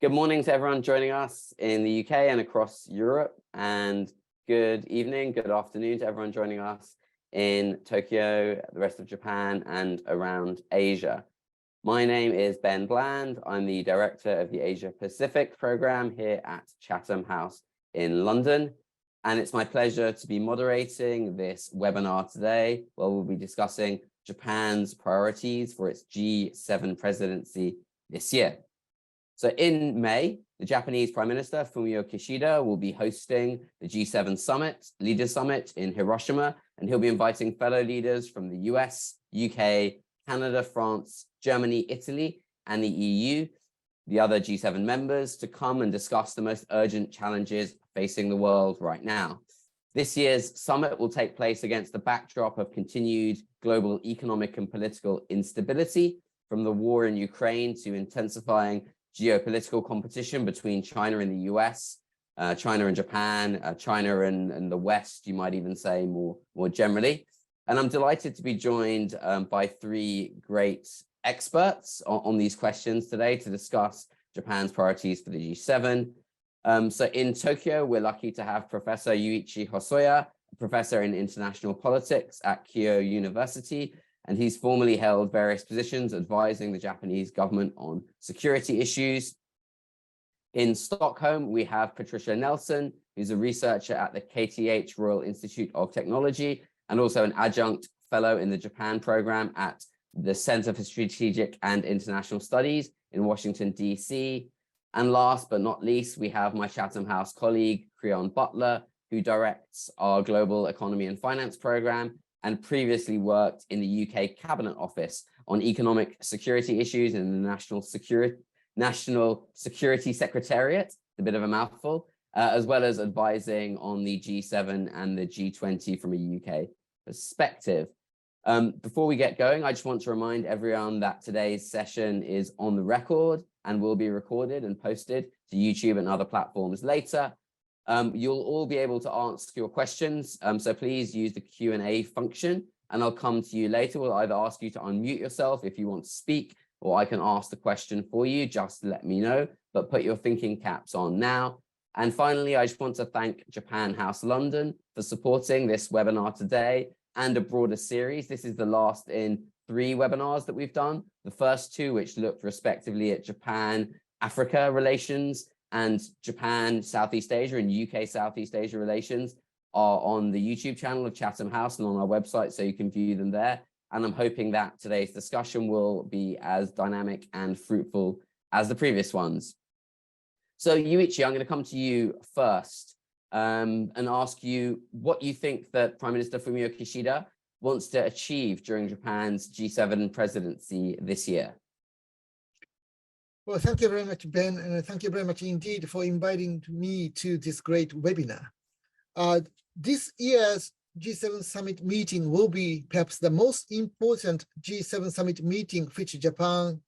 Good morning to everyone joining us in the UK and across Europe, and good evening, good afternoon to everyone joining us in Tokyo, the rest of Japan, and around Asia. My name is Ben Bland. I'm the director of the Asia Pacific program here at Chatham House in London. And it's my pleasure to be moderating this webinar today, where we'll be discussing Japan's priorities for its G7 presidency this year. So in May, the Japanese Prime Minister, Fumio Kishida, will be hosting the G7 Summit, Leaders Summit in Hiroshima, and he'll be inviting fellow leaders from the US, UK, Canada, France, Germany, Italy, and the EU, the other G7 members, to come and discuss the most urgent challenges facing the world right now. This year's summit will take place against the backdrop of continued global economic and political instability, from the war in Ukraine to intensifying geopolitical competition between China and the US, China and Japan, China and the West, you might even say more generally. And I'm delighted to be joined by three great experts on these questions today to discuss Japan's priorities for the G7. So in Tokyo, we're lucky to have Professor Yuichi Hosoya, professor in international politics at Keio University, and he's formerly held various positions advising the Japanese government on security issues. In Stockholm, we have Patricia Nelson, who's a researcher at the KTH Royal Institute of Technology and also an adjunct fellow in the Japan program at the Center for Strategic and International Studies in Washington, DC. And last but not least, we have my Chatham House colleague, Creon Butler, who directs our Global Economy and Finance program and previously worked in the UK Cabinet Office on economic security issues in the National Security Secretariat, a bit of a mouthful, as well as advising on the G7 and the G20 from a UK perspective. Before we get going, I just want to remind everyone that today's session is on the record and will be recorded and posted to YouTube and other platforms later. You'll all be able to ask your questions, so please use the Q&A function, and I'll come to you later. We'll either ask you to unmute yourself if you want to speak, or I can ask the question for you. Just let me know, but put your thinking caps on now. And finally, I just want to thank Japan House London for supporting this webinar today and a broader series. This is the last in 3 webinars that we've done. The first 2, which looked respectively at Japan-Africa relations and Japan, Southeast Asia, and UK Southeast Asia relations, are on the YouTube channel of Chatham House and on our website, so you can view them there. And I'm hoping that today's discussion will be as dynamic and fruitful as the previous ones. So Yuichi, I'm going to come to you first and ask you what you think that Prime Minister Fumio Kishida wants to achieve during Japan's G7 presidency this year. Well, thank you very much, Ben, and thank you very much indeed for inviting me to this great webinar. This year's G7 summit meeting will be perhaps the most important G7 summit meeting which Japan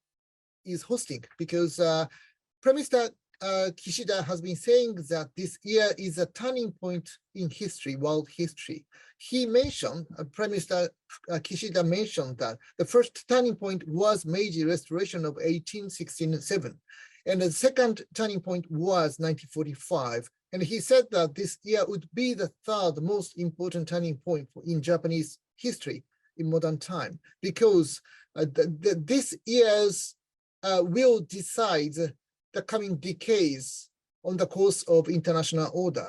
is hosting, because Prime Minister Kishida has been saying that this year is a turning point in history, world history. He mentioned, Prime Minister Kishida mentioned that the first turning point was Meiji Restoration of 1867, and the second turning point was 1945. And he said that this year would be the third most important turning point in Japanese history in modern time, because this year's will decide the coming decades on the course of international order.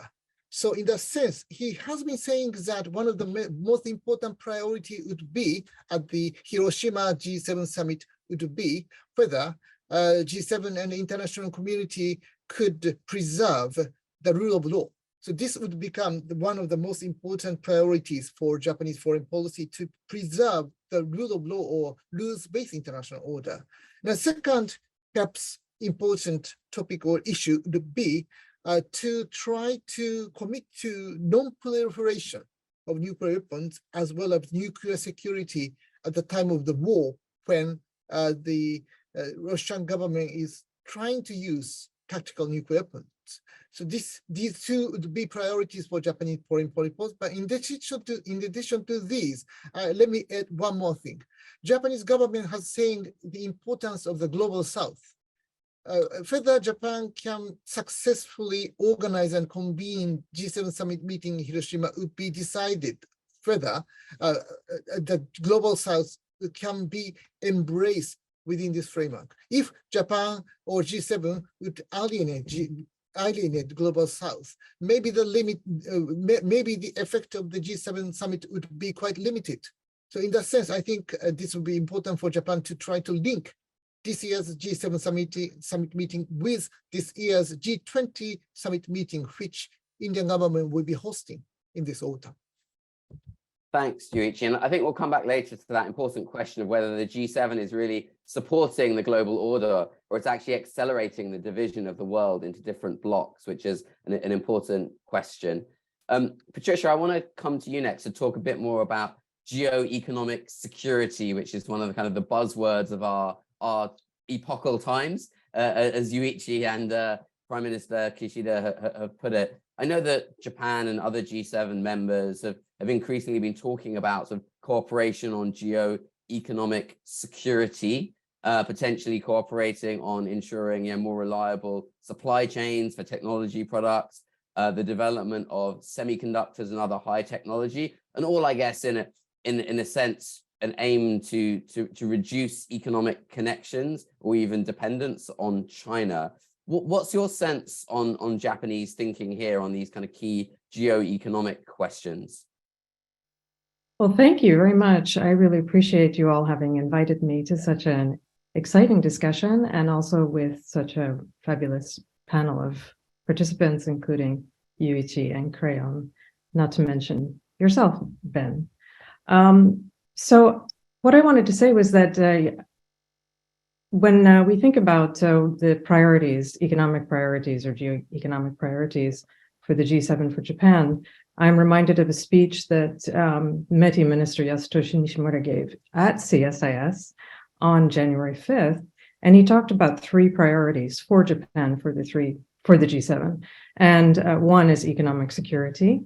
So in that sense, he has been saying that one of the most important priority would be at the Hiroshima G7 summit would be whether G7 and the international community could preserve the rule of law. So this would become one of the most important priorities for Japanese foreign policy, to preserve the rule of law or rules-based international order. The second, perhaps important topic or issue would be to try to commit to non-proliferation of nuclear weapons, as well as nuclear security at the time of the war, when the Russian government is trying to use tactical nuclear weapons. So these two would be priorities for Japanese foreign policy. But in addition to these, let me add one more thing. Japanese government has saying the importance of the global South. whether Japan can successfully organize and convene G7 summit meeting in Hiroshima would be decided whether the global south can be embraced within this framework. If Japan or G7 would alienate global south, maybe the limit, maybe the effect of the G7 summit would be quite limited. So in that sense, I think this would be important for Japan to try to link this year's G7 summit meeting with this year's G20 summit meeting, which Indian government will be hosting in this autumn. Thanks, Yuichi. And I think we'll come back later to that important question of whether the G7 is really supporting the global order or it's actually accelerating the division of the world into different blocks, which is an important question. Patricia, I want to come to you next to talk a bit more about geo-economic security, which is one of the kind of the buzzwords of our epochal times, as Yuichi and Prime Minister Kishida have put it. I know that Japan and other G7 members have increasingly been talking about sort of cooperation on geo-economic security, potentially cooperating on ensuring more reliable supply chains for technology products, the development of semiconductors and other high technology, and all, I guess, in a sense, an aim to reduce economic connections or even dependence on China. What's your sense on Japanese thinking here on these kind of key geo-economic questions? Well, thank you very much. I really appreciate you all having invited me to such an exciting discussion and also with such a fabulous panel of participants, including Yuichi and Crayon, not to mention yourself, Ben. So what I wanted to say was that when we think about the priorities, economic priorities or geo-economic priorities for the G7 for Japan, I'm reminded of a speech that METI Minister Yasutoshi Nishimura gave at CSIS on January 5th, and he talked about three priorities for Japan for the G7. And one is economic security,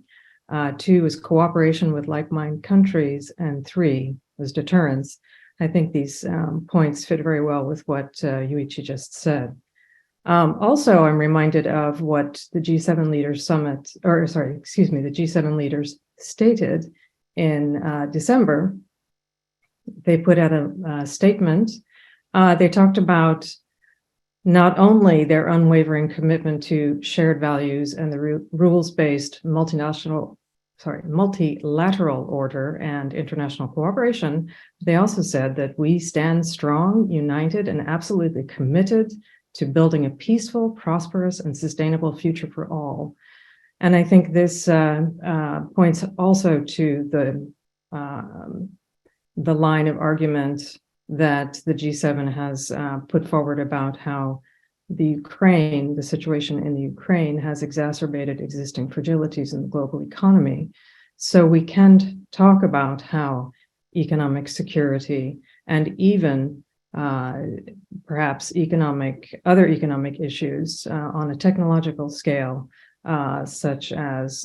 two is cooperation with like-minded countries, and three was deterrence. I think these points fit very well with what Yuichi just said. Also, I'm reminded of what the G7 leaders summit, the G7 leaders stated in December. They put out a statement. They talked about not only their unwavering commitment to shared values and the rules-based multilateral order and international cooperation, they also said that we stand strong, united, and absolutely committed to building a peaceful, prosperous, and sustainable future for all. And I think this points also to the line of argument that the G7 has put forward about how the situation in the Ukraine has exacerbated existing fragilities in the global economy. So we can talk about how economic security and even perhaps other economic issues on a technological scale, such as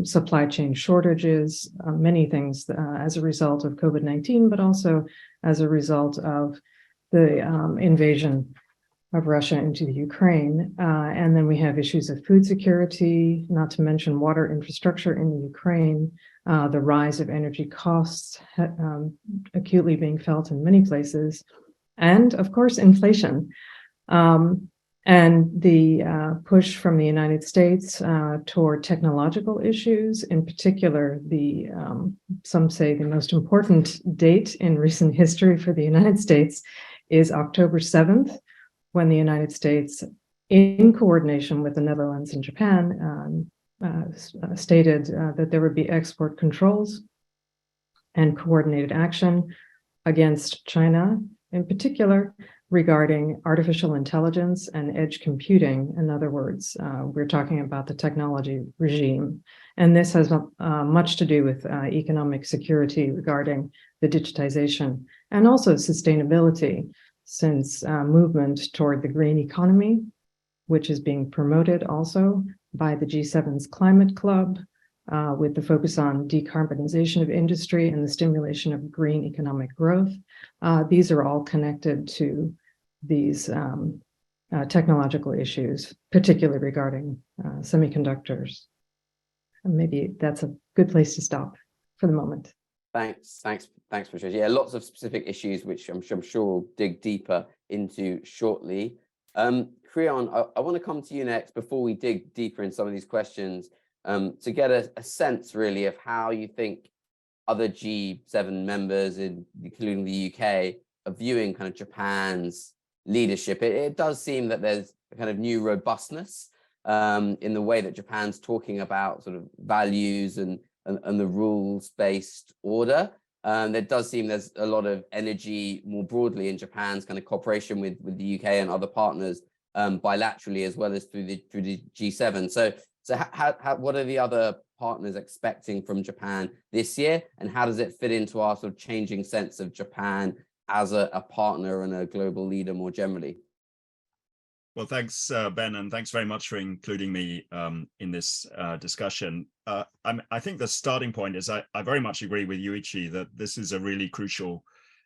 supply chain shortages, many things as a result of COVID-19, but also as a result of the invasion of Russia into the Ukraine. And then we have issues of food security, not to mention water infrastructure in the Ukraine, the rise of energy costs acutely being felt in many places, and of course, inflation. And the push from the United States toward technological issues, in particular, some say the most important date in recent history for the United States is October 7th, when the United States, in coordination with the Netherlands and Japan, stated that there would be export controls and coordinated action against China, in particular, regarding artificial intelligence and edge computing. In other words, we're talking about the technology regime. And this has much to do with economic security regarding the digitization and also sustainability, since movement toward the green economy, which is being promoted also by the G7's Climate Club, with the focus on decarbonization of industry and the stimulation of green economic growth. These are all connected to these technological issues, particularly regarding semiconductors. And maybe that's a good place to stop for the moment. Thanks, Patricia. Yeah, lots of specific issues which I'm sure we'll dig deeper into shortly. Creon, I want to come to you next before we dig deeper in some of these questions, to get a sense really of how you think other G7 members, including the UK, are viewing kind of Japan's leadership. It does seem that there's a kind of new robustness in the way that Japan's talking about sort of values and the rules-based order. There does seem there's a lot of energy more broadly in Japan's kind of cooperation with the UK and other partners bilaterally as well as through the G7. So what are the other partners expecting from Japan this year, and how does it fit into our sort of changing sense of Japan as a partner and a global leader more generally? Well, thanks, Ben, and thanks very much for including me in this discussion. I think the starting point is I very much agree with Yuichi that this is a really crucial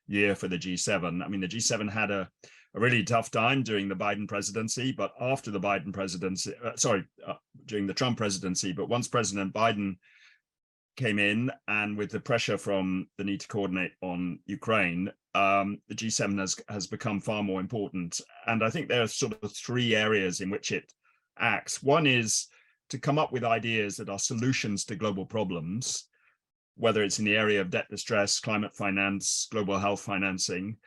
year for the G7. I mean, the G7 had a really tough time during the Biden presidency, but after the Biden presidency, during the Trump presidency, but once President Biden came in and with the pressure from the need to coordinate on Ukraine, the G7 has become far more important. And I think there are sort of three areas in which it acts. One is to come up with ideas that are solutions to global problems, whether it's in the area of debt distress, climate finance, global health financing.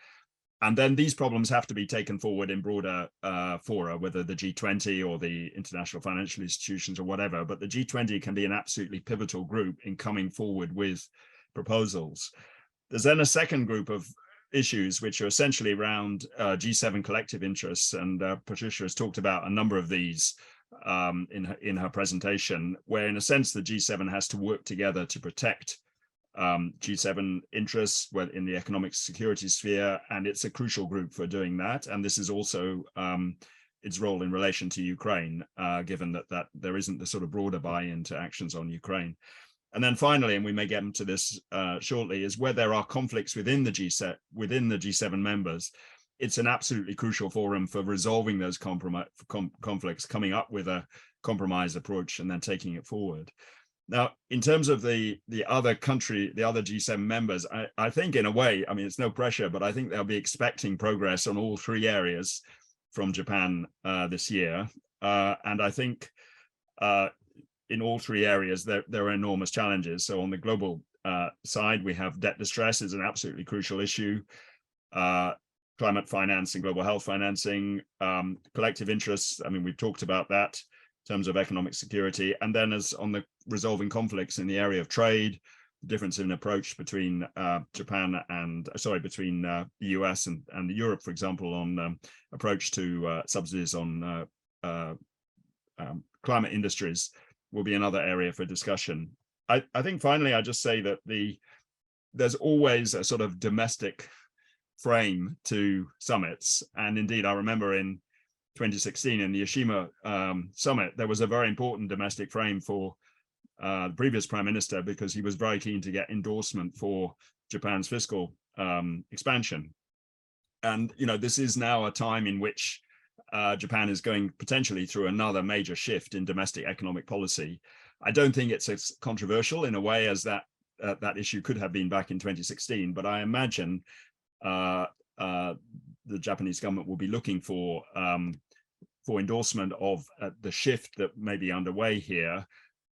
And then these problems have to be taken forward in broader fora, whether the G20 or the international financial institutions or whatever. But the G20 can be an absolutely pivotal group in coming forward with proposals. There's then a second group of issues which are essentially around G7 collective interests. And Patricia has talked about a number of these in her presentation, where in a sense the G7 has to work together to protect G7 interests in the economic security sphere, and it's a crucial group for doing that. And this is also its role in relation to Ukraine, given that there isn't the sort of broader buy-in to actions on Ukraine. And then finally, and we may get into this shortly, is where there are conflicts within the G7 members. It's an absolutely crucial forum for resolving those conflicts, coming up with a compromise approach, and then taking it forward. Now, in terms of the other G7 members, I think in a way, I mean, it's no pressure, but I think they'll be expecting progress on all three areas from Japan this year. And I think in all three areas, there are enormous challenges. So on the global side, we have debt distress is an absolutely crucial issue. Climate finance and global health financing, collective interests. I mean, we've talked about that in terms of economic security. And then as on the resolving conflicts in the area of trade, the difference in approach between between the US and Europe, for example, on approach to subsidies on climate industries will be another area for discussion. I think finally, I just say that there's always a sort of domestic frame to summits. And indeed, I remember in 2016 in the Hiroshima summit, there was a very important domestic frame for the previous prime minister, because he was very keen to get endorsement for Japan's fiscal expansion. And, you know, this is now a time in which Japan is going potentially through another major shift in domestic economic policy. I don't think it's as controversial in a way as that issue could have been back in 2016, but I imagine the Japanese government will be looking for endorsement of the shift that may be underway here.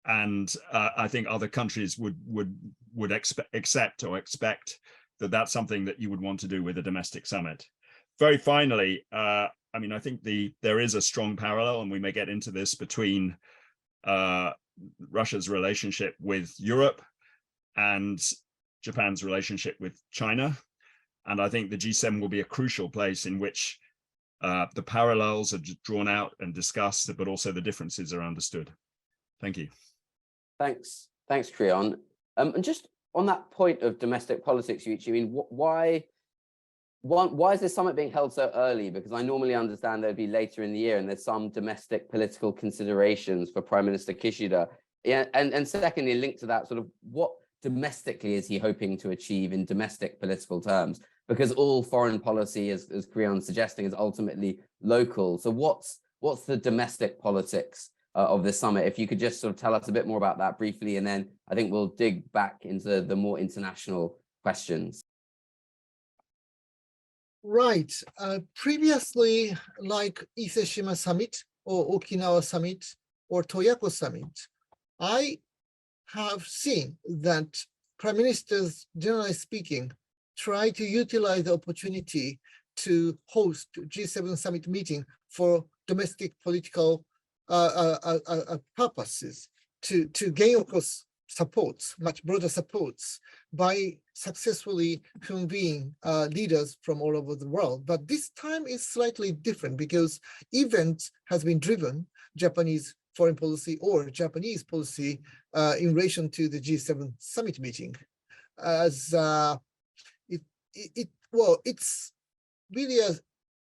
And I think other countries would accept or expect that that's something that you would want to do with a domestic summit. Very finally, I mean, I think there is a strong parallel, and we may get into this, between Russia's relationship with Europe and Japan's relationship with China. And I think the G7 will be a crucial place in which the parallels are drawn out and discussed, but also the differences are understood. Thank you. Thanks, Creon. And just on that point of domestic politics, Yuichi, I mean, why is this summit being held so early? Because I normally understand there'd be later in the year, and there's some domestic political considerations for Prime Minister Kishida. Yeah, and secondly, linked to that, sort of what domestically is he hoping to achieve in domestic political terms? because all foreign policy, as Creon's suggesting, is ultimately local. So what's the domestic politics of this summit? If you could just sort of tell us a bit more about that briefly, and then I think we'll dig back into the more international questions. Right. Previously, like Hiroshima Summit or Okinawa Summit or Toyako Summit, I have seen that prime ministers, generally speaking, try to utilize the opportunity to host G7 summit meeting for domestic political purposes to gain, of course, supports, much broader supports by successfully convening leaders from all over the world. But this time is slightly different because event has been driven Japanese foreign policy or Japanese policy in relation to the G7 summit meeting. As it's really a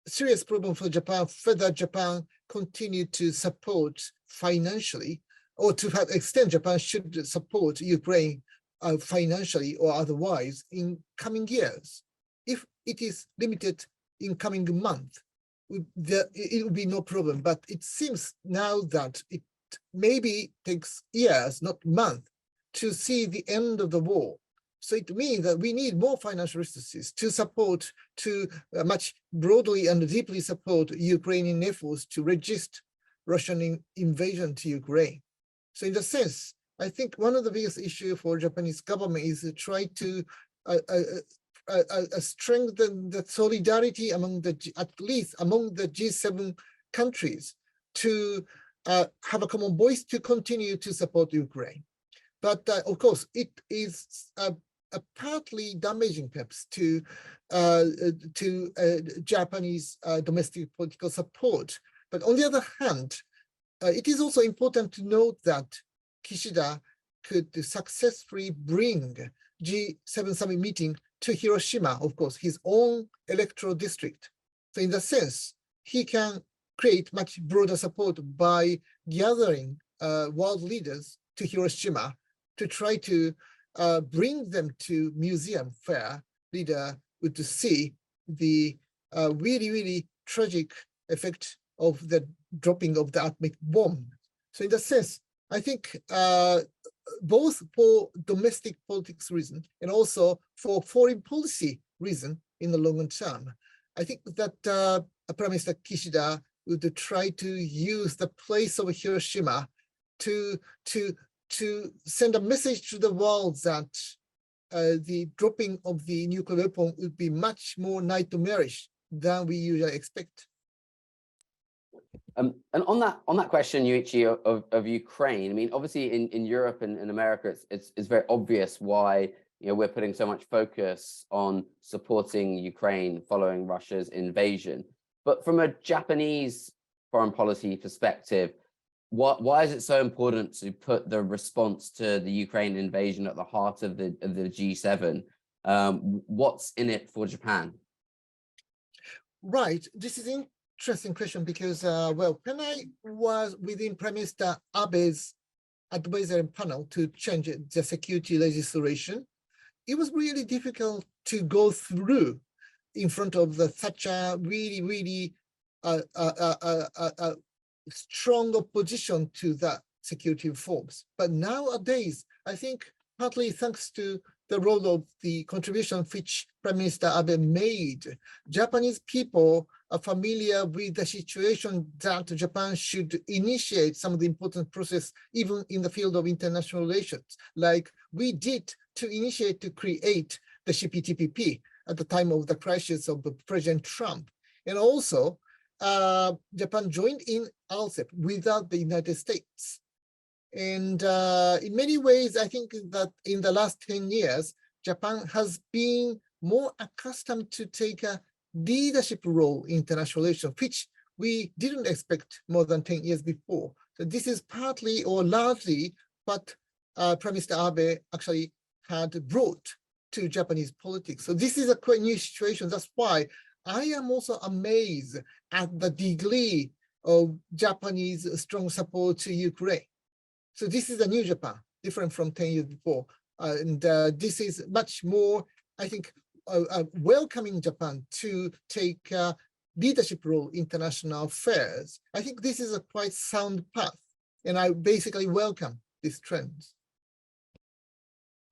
serious problem for Japan whether Japan continue to support financially, or to have extent Japan should support Ukraine financially or otherwise in coming years. If it is limited in coming month, it will be no problem. But it seems now that it maybe takes years, not months, to see the end of the war. So it means that we need more financial resources to support, to much broadly and deeply support Ukrainian efforts to resist Russian invasion to Ukraine. So in the sense, I think one of the biggest issues for Japanese government is to try to strengthen the solidarity among at least among the G7 countries to have a common voice to continue to support Ukraine. But of course, it is partly damaging perhaps to Japanese domestic political support. But on the other hand, it is also important to note that Kishida could successfully bring G7 summit meeting to Hiroshima, of course, his own electoral district. So in that sense, he can create much broader support by gathering world leaders to Hiroshima to try to bring them to museum fair leader would to see the really, really tragic effect of the dropping of the atomic bomb. So in that sense, I think both for domestic politics reason and also for foreign policy reason in the longer term, I think that Prime Minister Kishida would try to use the place of Hiroshima to send a message to the world that the dropping of the nuclear weapon would be much more nightmarish than we usually expect. And on that question, Yuichi, of Ukraine, I mean, obviously in Europe and in America, it's very obvious why we're putting so much focus on supporting Ukraine following Russia's invasion. But from a Japanese foreign policy perspective, why is it so important to put the response to the Ukraine invasion at the heart of the G7? What's in it for Japan? Right. This is an interesting question because, well, when I was within Prime Minister Abe's advisory panel to change the security legislation, it was really difficult to go through in front of such a really, really strong opposition to the security reforms. But nowadays, I think partly thanks to the role of the contribution which Prime Minister Abe made, Japanese people are familiar with the situation that Japan should initiate some of the important process, even in the field of international relations, like we did to initiate to create the CPTPP at the time of the crisis of President Trump. And also, Japan joined in RCEP without the United States. And in many ways, I think that in the last 10 years, Japan has been more accustomed to take a leadership role in international relations, which we didn't expect more than 10 years before. So this is partly or largely what Prime Minister Abe actually had brought to Japanese politics. So this is a quite new situation. That's why I am also amazed at the degree of Japanese strong support to Ukraine. So this is a new Japan, different from 10 years before. And this is much more, I think, welcoming Japan to take a leadership role in international affairs. I think this is a quite sound path, and I basically welcome this trend.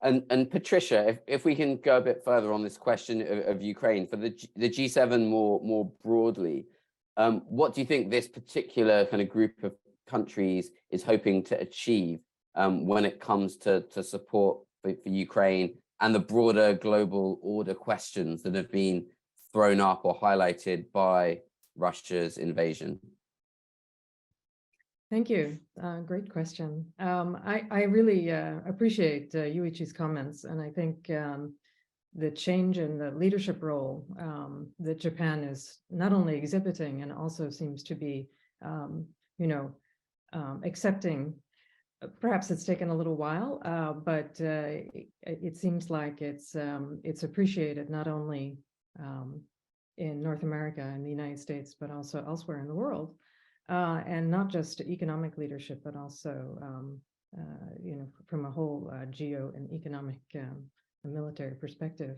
And Patricia, if we can go a bit further on this question of Ukraine, for the G7 more broadly, what do you think this particular kind of group of countries is hoping to achieve when it comes to support for Ukraine and the broader global order questions that have been thrown up or highlighted by Russia's invasion? Thank you. Great question. I really appreciate Yuichi's comments, and I think the change in the leadership role that Japan is not only exhibiting and also seems to be, accepting. Perhaps it's taken a little while, but it seems like it's appreciated not only in North America and the United States, but also elsewhere in the world. And not just economic leadership, but also, from a whole geo and economic and military perspective.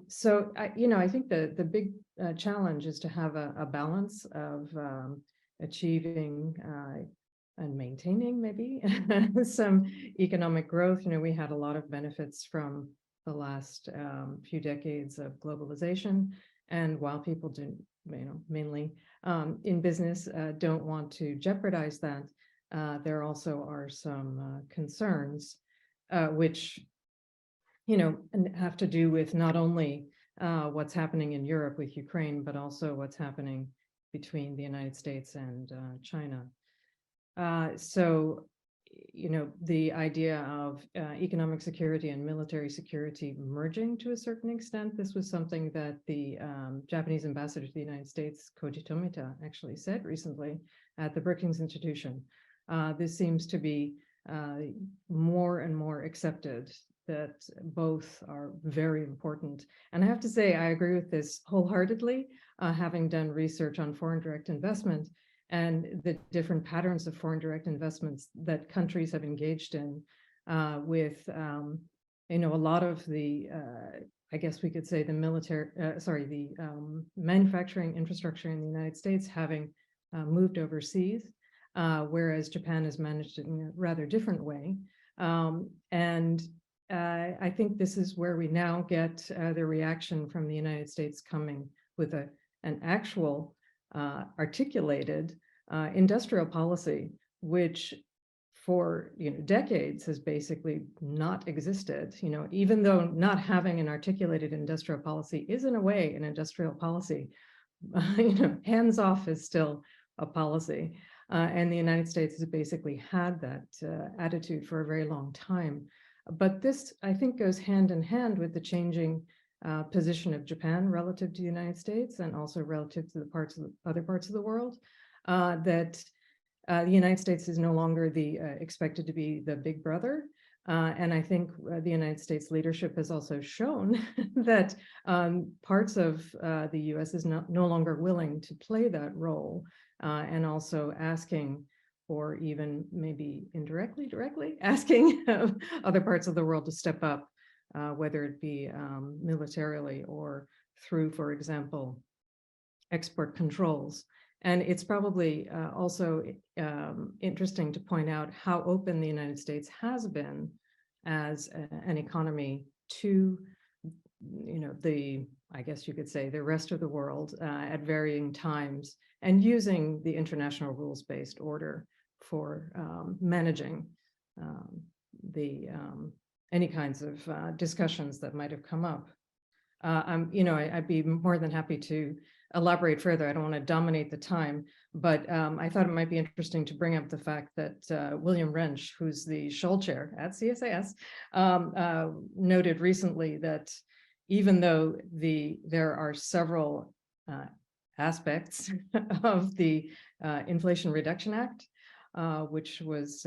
So, I think the big challenge is to have a balance of achieving and maintaining maybe some economic growth. We had a lot of benefits from the last few decades of globalization, and while people do, mainly in business, don't want to jeopardize that, there also are some concerns which have to do with not only what's happening in Europe with Ukraine, but also what's happening between the United States and China. So, the idea of economic security and military security merging to a certain extent, this was something that the Japanese ambassador to the United States, Koji Tomita, actually said recently at the Brookings Institution. This seems to be more and more accepted, that both are very important. And I have to say, I agree with this wholeheartedly, having done research on foreign direct investment and the different patterns of foreign direct investments that countries have engaged in, with, a lot of the, I guess we could say the manufacturing infrastructure in the United States having moved overseas, whereas Japan has managed it in a rather different way. And I think this is where we now get the reaction from the United States coming with an actual articulated industrial policy, which for decades has basically not existed. Even though not having an articulated industrial policy is in a way an industrial policy, hands off is still a policy. And the United States has basically had that attitude for a very long time. But this, I think, goes hand in hand with the changing position of Japan relative to the United States, and also relative to the other parts of the world, that the United States is no longer expected to be the big brother. And I think the United States leadership has also shown that parts of the US is no longer willing to play that role, and also asking, or even maybe directly asking other parts of the world to step up, whether it be militarily or through, for example, export controls. And it's probably also interesting to point out how open the United States has been as an economy to, I guess you could say, the rest of the world at varying times, and using the international rules-based order for managing any kinds of discussions that might have come up. I'd be more than happy to elaborate further. I don't want to dominate the time, but I thought it might be interesting to bring up the fact that William Wrench, who's the Scholl Chair at CSIS, noted recently that even though there are several aspects of the Inflation Reduction Act, which was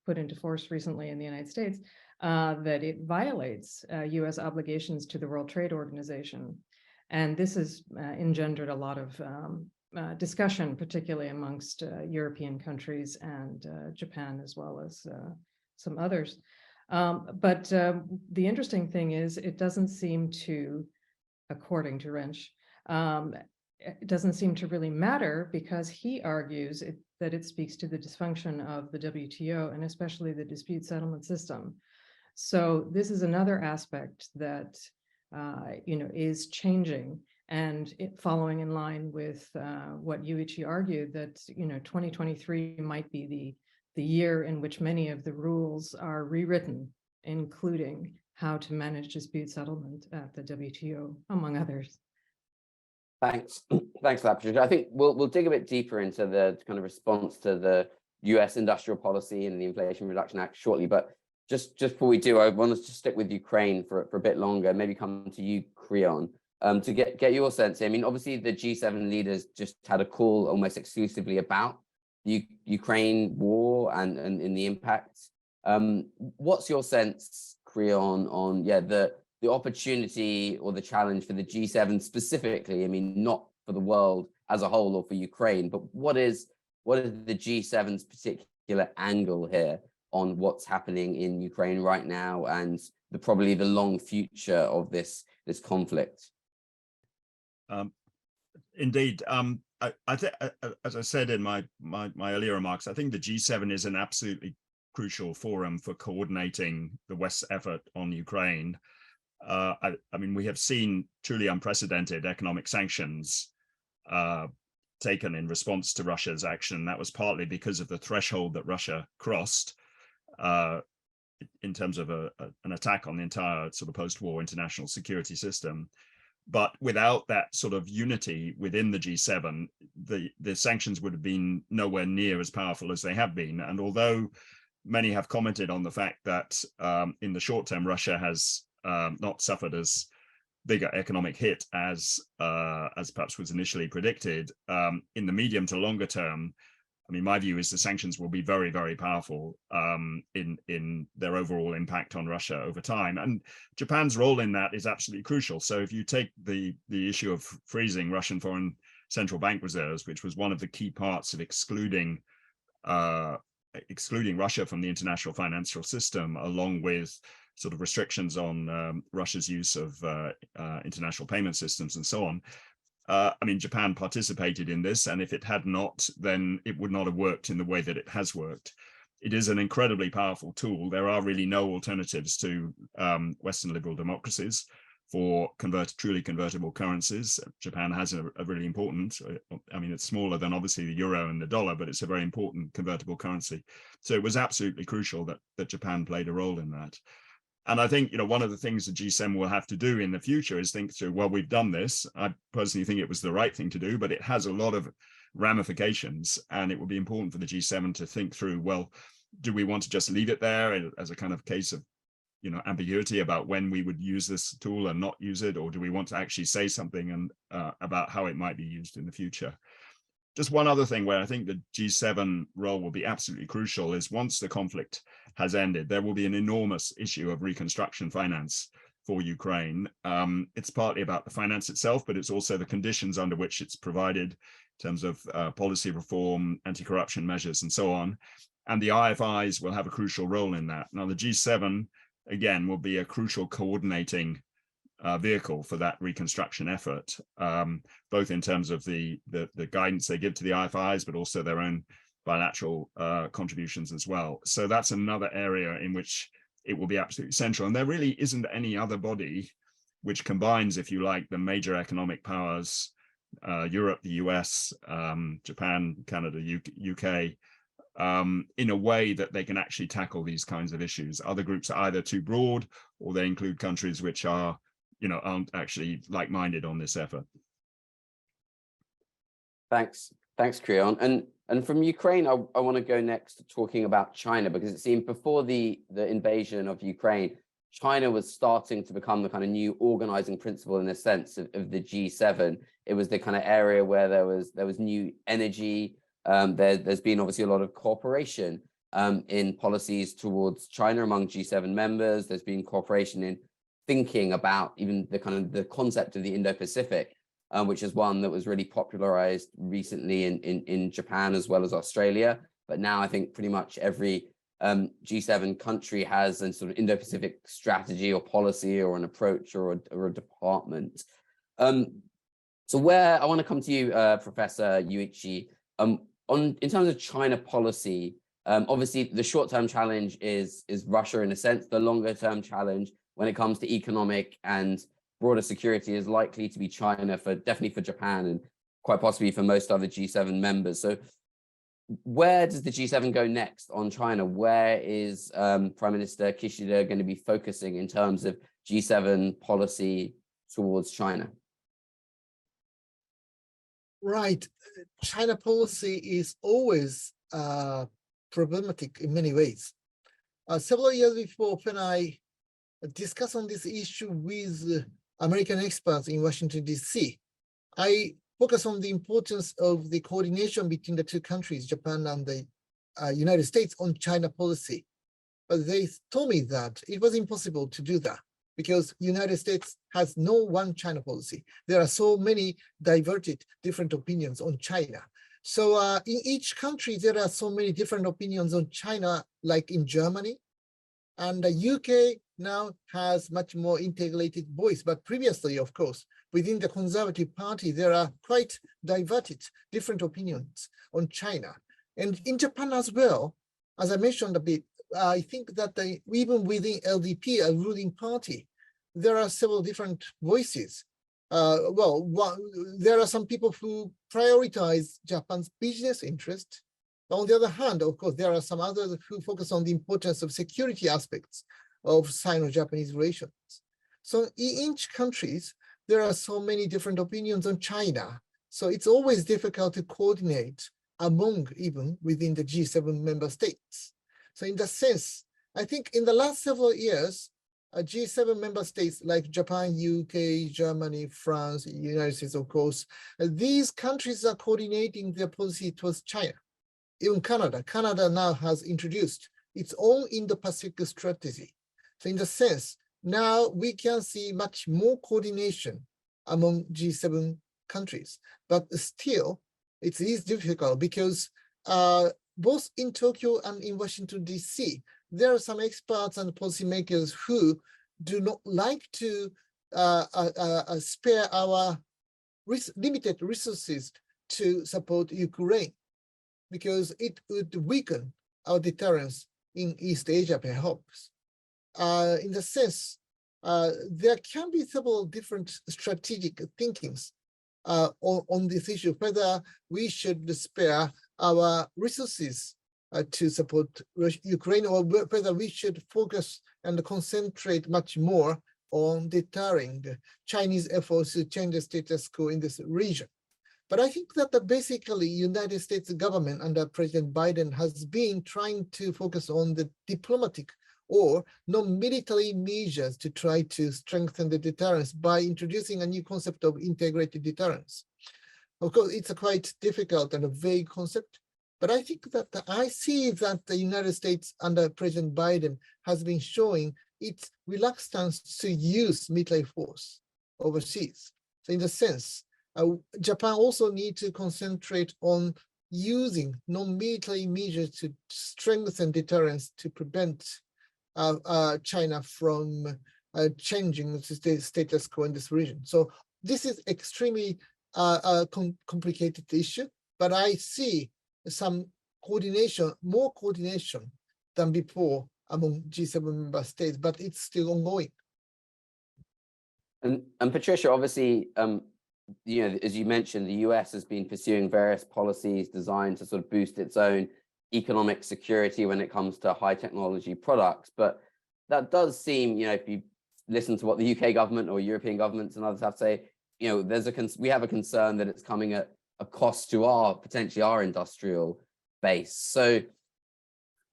put into force recently in the United States, that it violates US obligations to the World Trade Organization. And this has engendered a lot of discussion, particularly amongst European countries and Japan, as well as some others. But the interesting thing is it doesn't seem to, according to Wrench, it doesn't seem to really matter because he argues that it speaks to the dysfunction of the WTO and especially the dispute settlement system. So this is another aspect that is changing, and following in line with what Yuichi argued, that 2023 might be the year in which many of the rules are rewritten, including how to manage dispute settlement at the WTO, among others. Thanks for that, Patricia. I think we'll dig a bit deeper into the kind of response to the US industrial policy and the Inflation Reduction Act shortly, but just before we do, I want us to stick with Ukraine for a bit longer, maybe come to you, Creon, to get your sense. I mean, obviously the G7 leaders just had a call almost exclusively about the Ukraine war and the impacts. What's your sense, Creon, on the opportunity or the challenge for the G7 specifically? I mean, not for the world as a whole or for Ukraine, but what is the G7's particular angle here on what's happening in Ukraine right now and probably the long future of this conflict? Indeed. I think, as I said in my earlier remarks, I think the G7 is an absolutely crucial forum for coordinating the West's effort on Ukraine. I mean, we have seen truly unprecedented economic sanctions taken in response to Russia's action. That was partly because of the threshold that Russia crossed in terms of an attack on the entire sort of post-war international security system. But without that sort of unity within the G7, the sanctions would have been nowhere near as powerful as they have been. And although many have commented on the fact that in the short term, Russia has not suffered as big an economic hit as perhaps was initially predicted, in the medium to longer term, I mean, my view is the sanctions will be very, very powerful in their overall impact on Russia over time. And Japan's role in that is absolutely crucial. So if you take the issue of freezing Russian foreign central bank reserves, which was one of the key parts of excluding Russia from the international financial system, along with sort of restrictions on Russia's use of international payment systems and so on. I mean, Japan participated in this, and if it had not, then it would not have worked in the way that it has worked. It is an incredibly powerful tool. There are really no alternatives to Western liberal democracies for truly convertible currencies. Japan has a really important, I mean, it's smaller than obviously the euro and the dollar, but it's a very important convertible currency. So it was absolutely crucial that Japan played a role in that. And I think, one of the things the G7 will have to do in the future is think through, well, we've done this. I personally think it was the right thing to do, but it has a lot of ramifications. And it will be important for the G7 to think through, well, do we want to just leave it there as a kind of case of, ambiguity about when we would use this tool and not use it? Or do we want to actually say something about how it might be used in the future? Just one other thing where I think the G7 role will be absolutely crucial is once the conflict has ended, there will be an enormous issue of reconstruction finance for Ukraine. It's partly about the finance itself, but it's also the conditions under which it's provided in terms of policy reform, anti-corruption measures, and so on. And the IFIs will have a crucial role in that. Now, the G7, again, will be a crucial coordinating vehicle for that reconstruction effort, both in terms of the guidance they give to the IFIs, but also their own bilateral contributions as well. So that's another area in which it will be absolutely central. And there really isn't any other body which combines, if you like, the major economic powers, Europe, the US, Japan, Canada, UK, in a way that they can actually tackle these kinds of issues. Other groups are either too broad or they include countries which are aren't actually like-minded on this effort. Thanks, Creon. And from Ukraine, I want to go next to talking about China, because it seemed before the invasion of Ukraine, China was starting to become the kind of new organizing principle in a sense of the G7. It was the kind of area where there was new energy. There's been obviously a lot of cooperation in policies towards China among G7 members. There's been cooperation in thinking about even the concept of the Indo-Pacific, which is one that was really popularized recently in Japan as well as Australia. But now I think pretty much every G7 country has a sort of Indo-Pacific strategy or policy or an approach or a department. So where I want to come to you, Professor Yuichi, in terms of China policy, obviously the short-term challenge is Russia in a sense. The longer-term challenge when it comes to economic and broader security is likely to be China, definitely for Japan and quite possibly for most other G7 members. So where does the G7 go next on China? Where is Prime Minister Kishida going to be focusing in terms of G7 policy towards China? Right. China policy is always problematic in many ways. Several years before, when I discussed on this issue with American experts in Washington, D.C., I focused on the importance of the coordination between the two countries, Japan and the United States, on China policy. But they told me that it was impossible to do that because United States has no one China policy. There are so many divergent different opinions on China. So in each country, there are so many different opinions on China, like in Germany. And the UK now has much more integrated voice. But previously, of course, within the Conservative Party, there are quite divergent different opinions on China. And in Japan as well, as I mentioned a bit, I think that even within LDP, a ruling party, there are several different voices. There are some people who prioritize Japan's business interest. On the other hand, of course, there are some others who focus on the importance of security aspects of Sino-Japanese relations. So in each countries, there are so many different opinions on China. So it's always difficult to coordinate among even within the G7 member states. So in that sense, I think in the last several years, G7 member states like Japan, UK, Germany, France, United States, of course, these countries are coordinating their policy towards China. Even Canada now has introduced its own Indo-Pacific strategy. So in the sense, now we can see much more coordination among G7 countries, but still it is difficult because both in Tokyo and in Washington, D.C., there are some experts and policymakers who do not like to spare our limited resources to support Ukraine, because it would weaken our deterrence in East Asia, perhaps. In the sense, there can be several different strategic thinkings on this issue, whether we should spare our resources to support Ukraine, or whether we should focus and concentrate much more on deterring Chinese efforts to change the status quo in this region. But I think that basically United States government under President Biden has been trying to focus on the diplomatic or non-military measures to try to strengthen the deterrence by introducing a new concept of integrated deterrence. Of course, it's a quite difficult and a vague concept, but I think that I see that the United States under President Biden has been showing its reluctance to use military force overseas. So in the sense, Japan also needs to concentrate on using non-military measures to strengthen deterrence to prevent China from changing the status quo in this region. So this is extremely complicated issue, but I see some coordination, more coordination than before among G7 member states, but it's still ongoing. And Patricia, obviously, you know, as you mentioned, the US has been pursuing various policies designed to sort of boost its own economic security when it comes to high technology products. But that does seem, you know, if you listen to what the UK government or European governments and others have to say, you know, we have a concern that it's coming at a cost to potentially our industrial base. So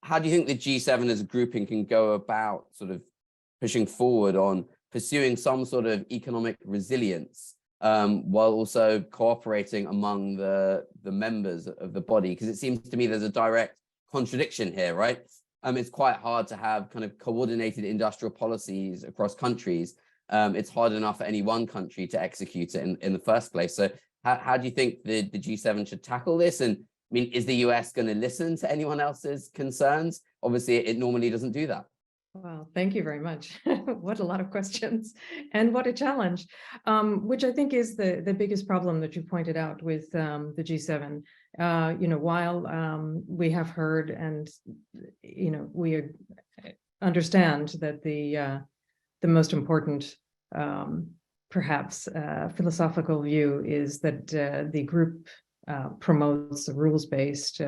how do you think the G7 as a grouping can go about sort of pushing forward on pursuing some sort of economic resilience while also cooperating among the members of the body? Because it seems to me there's a direct contradiction here, right? It's quite hard to have kind of coordinated industrial policies across countries. It's hard enough for any one country to execute it in the first place. So how do you think the G7 should tackle this? And I mean, is the US going to listen to anyone else's concerns? obviously it normally doesn't do that. Well, thank you very much. What a lot of questions and what a challenge, which I think is the biggest problem that you pointed out with the G7. While we have heard and, we understand that the most important, perhaps philosophical view is that the group promotes a rules-based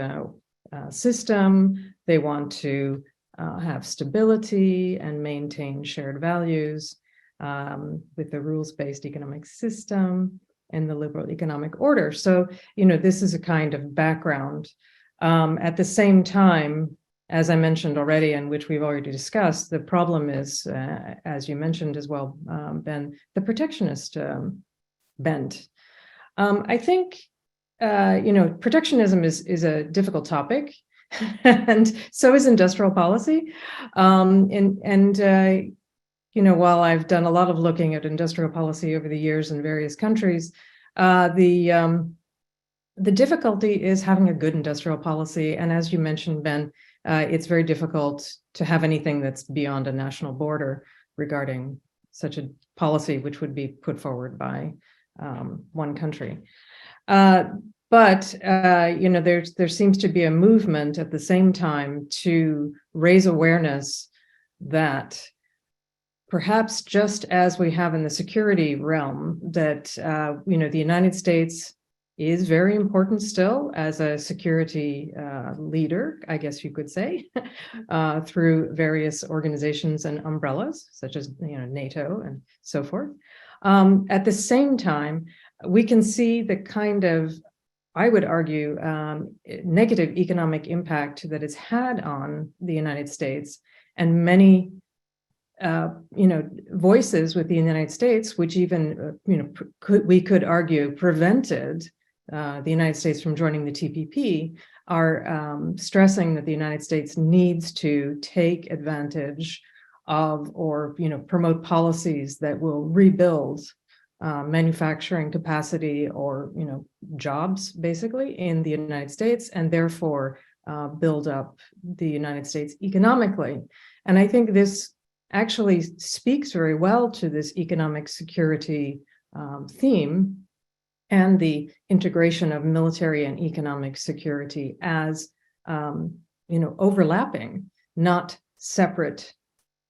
system. They want to have stability and maintain shared values with the rules-based economic system and the liberal economic order. So, this is a kind of background. At the same time, as I mentioned already, and which we've already discussed, the problem is, as you mentioned as well, Ben, the protectionist bent. I think, protectionism is a difficult topic. And so is industrial policy. While I've done a lot of looking at industrial policy over the years in various countries, the difficulty is having a good industrial policy. And as you mentioned, Ben, it's very difficult to have anything that's beyond a national border regarding such a policy, which would be put forward by one country. But there seems to be a movement at the same time to raise awareness that perhaps just as we have in the security realm, that the United States is very important still as a security leader, I guess you could say, through various organizations and umbrellas such as NATO and so forth. At the same time, we can see the kind of, I would argue, negative economic impact that it's had on the United States, and many, voices with the United States, which even, we could argue prevented the United States from joining the TPP, are stressing that the United States needs to take advantage of or, promote policies that will rebuild manufacturing capacity or jobs basically in the United States, and therefore build up the United States economically. And I think this actually speaks very well to this economic security theme and the integration of military and economic security as overlapping, not separate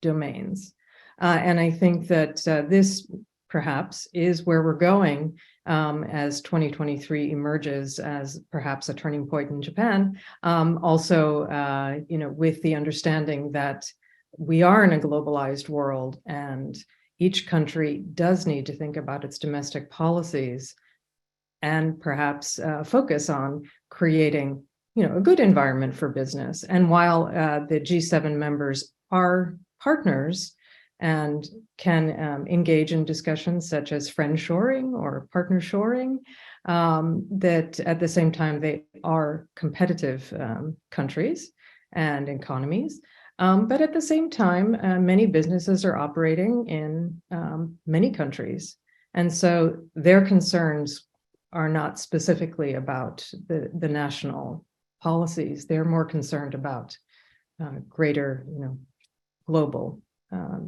domains. And I think that this perhaps is where we're going as 2023 emerges as perhaps a turning point in Japan. Also, with the understanding that we are in a globalized world and each country does need to think about its domestic policies and perhaps focus on creating, a good environment for business. And while the G7 members are partners and can engage in discussions such as friend-shoring or partner-shoring, that at the same time they are competitive countries and economies. But at the same time, many businesses are operating in many countries. And so their concerns are not specifically about the national policies. They're more concerned about greater, global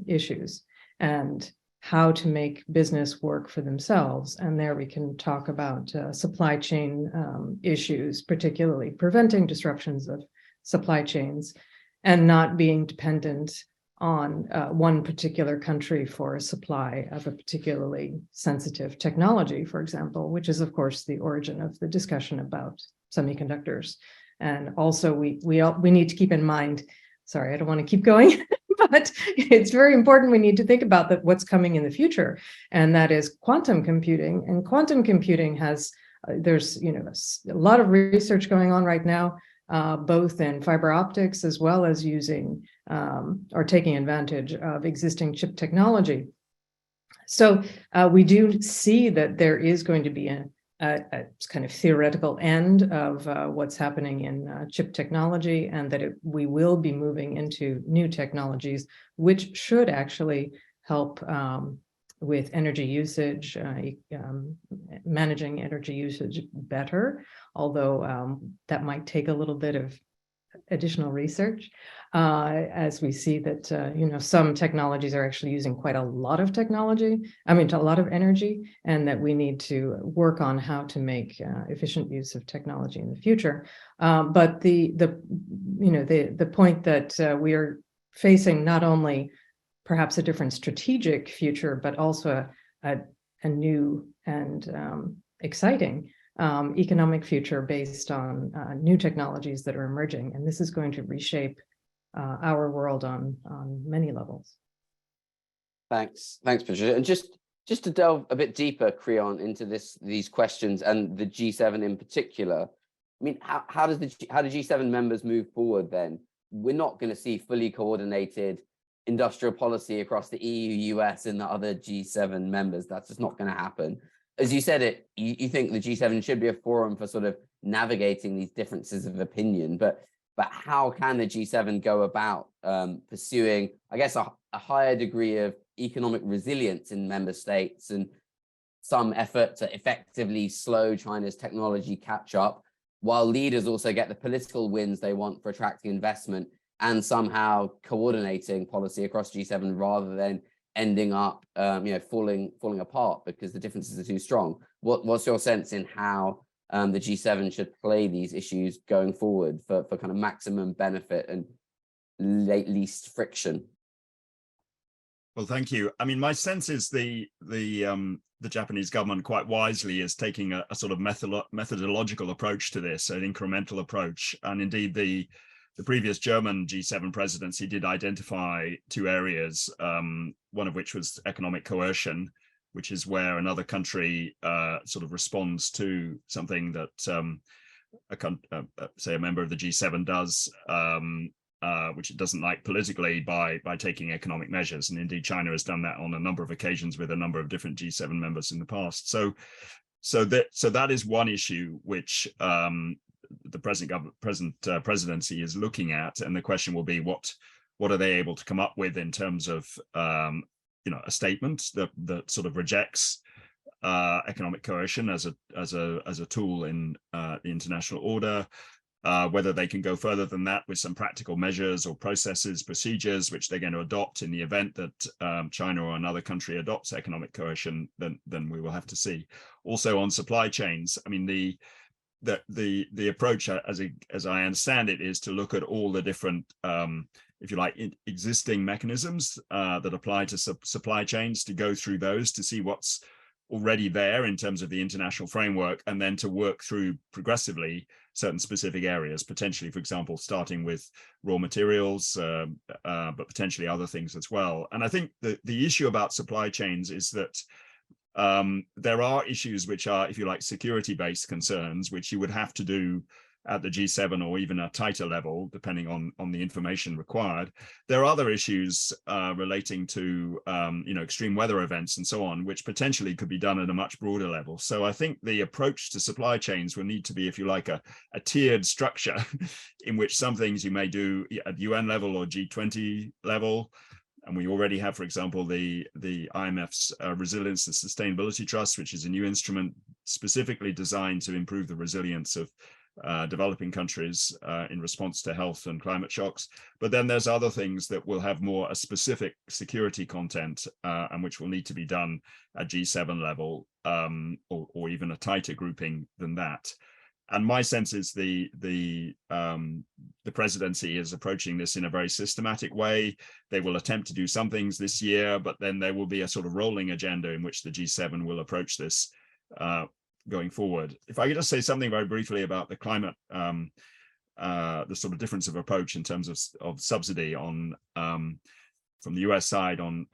issues and how to make business work for themselves. And there we can talk about supply chain issues, particularly preventing disruptions of supply chains and not being dependent on one particular country for a supply of a particularly sensitive technology, for example, which is, of course, the origin of the discussion about semiconductors. And also, we need to keep in mind, sorry, I don't want to keep going, but it's very important. We need to think about what's coming in the future, and that is quantum computing. And quantum computing has, there's a lot of research going on right now, both in fiber optics as well as using or taking advantage of existing chip technology. So we do see that there is going to be a kind of theoretical end of what's happening in chip technology, and that we will be moving into new technologies, which should actually help with energy usage, managing energy usage better, although that might take a little bit of additional research, as we see that, you know, some technologies are actually using quite a lot of technology, a lot of energy, and that we need to work on how to make efficient use of technology in the future. But the point that we are facing not only perhaps a different strategic future, but also a new and exciting economic future based on new technologies that are emerging. And this is going to reshape our world on many levels. Thanks, Patricia. And just to delve a bit deeper, Creon, into these questions and the G7 in particular. I mean, how do G7 members move forward then? We're not going to see fully coordinated industrial policy across the EU, US, and the other G7 members. That's just not going to happen. As you said, you think the G7 should be a forum for sort of navigating these differences of opinion, but how can the G7 go about pursuing, I guess, a higher degree of economic resilience in member states and some effort to effectively slow China's technology catch up, while leaders also get the political wins they want for attracting investment and somehow coordinating policy across G7 rather than ending up falling apart because the differences are too strong? What's your sense in how the G7 should play these issues going forward for kind of maximum benefit and least friction? Well, thank you. I mean, my sense is the Japanese government quite wisely is taking a sort of methodological approach to this, an incremental approach. And indeed, the previous German G7 presidency did identify two areas, one of which was economic coercion, which is where another country sort of responds to something that say a member of the G7 does, which it doesn't like politically, by taking economic measures. And indeed, China has done that on a number of occasions with a number of different G7 members in the past. So that is one issue which the present presidency is looking at, and the question will be what are they able to come up with in terms of a statement that sort of rejects economic coercion as a tool in the international order, whether they can go further than that with some practical measures or processes, procedures which they're going to adopt in the event that China or another country adopts economic coercion. Then we will have to see. Also on supply chains, I mean, the approach, as I understand it, is to look at all the different, if you like, existing mechanisms that apply to supply chains, to go through those to see what's already there in terms of the international framework, and then to work through progressively certain specific areas, potentially, for example, starting with raw materials, but potentially other things as well. And I think the issue about supply chains is that there are issues which are, if you like, security-based concerns, which you would have to do at the G7 or even a tighter level, depending on the information required. There are other issues relating to extreme weather events and so on, which potentially could be done at a much broader level. So I think the approach to supply chains will need to be, if you like, a tiered structure in which some things you may do at UN level or G20 level. And we already have, for example, the IMF's Resilience and Sustainability Trust, which is a new instrument specifically designed to improve the resilience of developing countries in response to health and climate shocks. But then there's other things that will have more a specific security content and which will need to be done at G7 level or even a tighter grouping than that. And my sense is the presidency is approaching this in a very systematic way. They will attempt to do some things this year, but then there will be a sort of rolling agenda in which the G7 will approach this going forward. If I could just say something very briefly about the climate, the sort of difference of approach in terms of subsidy on from the US side in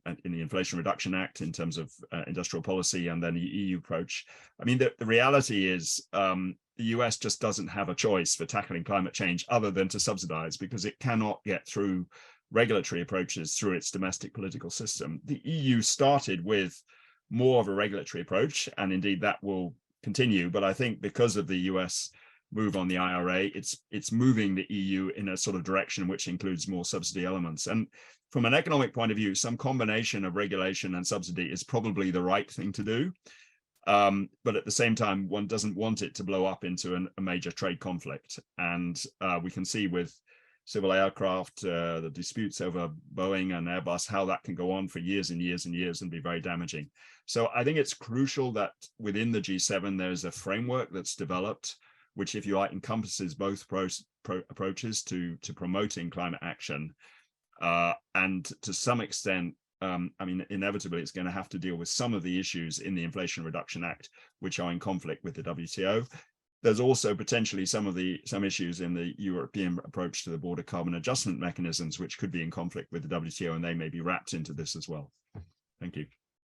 the Inflation Reduction Act in terms of industrial policy, and then the EU approach. I mean, the reality is the US just doesn't have a choice for tackling climate change other than to subsidize, because it cannot get through regulatory approaches through its domestic political system. The EU started with more of a regulatory approach, and indeed that will continue. But I think because of the US move on the IRA, it's moving the EU in a sort of direction which includes more subsidy elements. And from an economic point of view, some combination of regulation and subsidy is probably the right thing to do. But at the same time, one doesn't want it to blow up into a major trade conflict. And we can see with civil aircraft, the disputes over Boeing and Airbus, how that can go on for years and years and years and be very damaging. So I think it's crucial that within the G7, there's a framework that's developed, which, if you like, encompasses both approaches to promoting climate action. And to some extent, I mean, inevitably, it's going to have to deal with some of the issues in the Inflation Reduction Act, which are in conflict with the WTO. There's also potentially some issues in the European approach to the border carbon adjustment mechanisms, which could be in conflict with the WTO, and they may be wrapped into this as well. Thank you.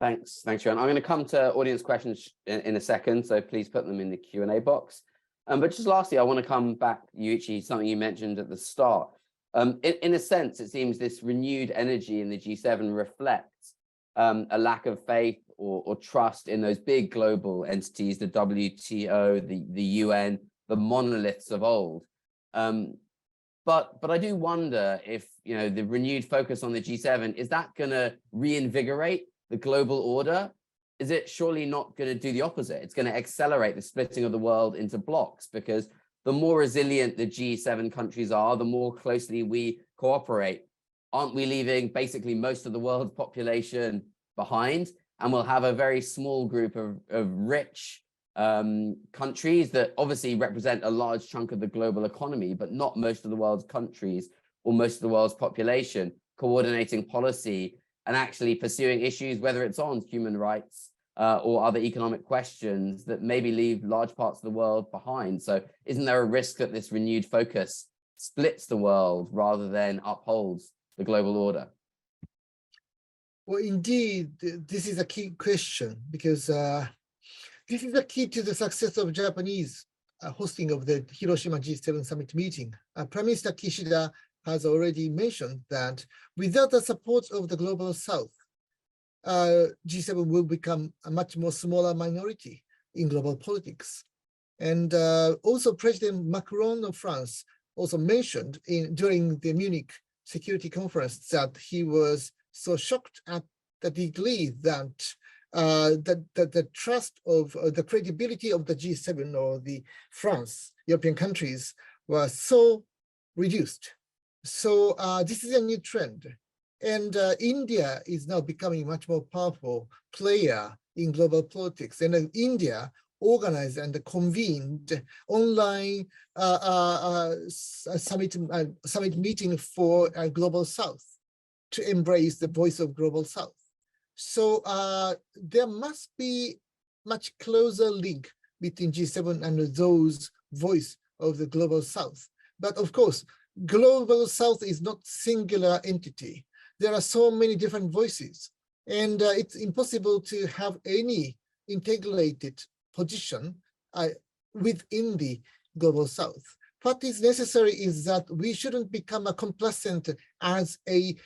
Thanks, Johan. I'm going to come to audience questions in a second, so please put them in the Q&A box. But just lastly, I want to come back, Yuichi, something you mentioned at the start. In a sense, it seems this renewed energy in the G7 reflects a lack of faith or trust in those big global entities, the WTO, the UN, the monoliths of old. But I do wonder if, you know, the renewed focus on the G7, is that going to reinvigorate the global order? Is it surely not going to do the opposite? It's going to accelerate the splitting of the world into blocks, because the more resilient the G7 countries are, the more closely we cooperate. Aren't we leaving basically most of the world's population behind? And we'll have a very small group of rich countries that obviously represent a large chunk of the global economy, but not most of the world's countries or most of the world's population, coordinating policy and actually pursuing issues, whether it's on human rights or other economic questions that maybe leave large parts of the world behind. So isn't there a risk that this renewed focus splits the world rather than upholds the global order? Well, indeed, this is a key question, because this is the key to the success of Japanese hosting of the Hiroshima G7 summit meeting. Prime Minister Kishida has already mentioned that without the support of the global South, G7 will become a much more smaller minority in global politics. And also President Macron of France also mentioned during the Munich Security Conference that he was so shocked at the degree that the trust of the credibility of the G7 or the France, European countries, was so reduced. So this is a new trend. And India is now becoming a much more powerful player in global politics. And India organized and convened online summit meeting for Global South to embrace the voice of Global South. So there must be much closer link between G7 and those voice of the Global South. But of course, Global South is not singular entity. There are so many different voices, and it's impossible to have any integrated position within the Global South. What is necessary is that we shouldn't become complacent as a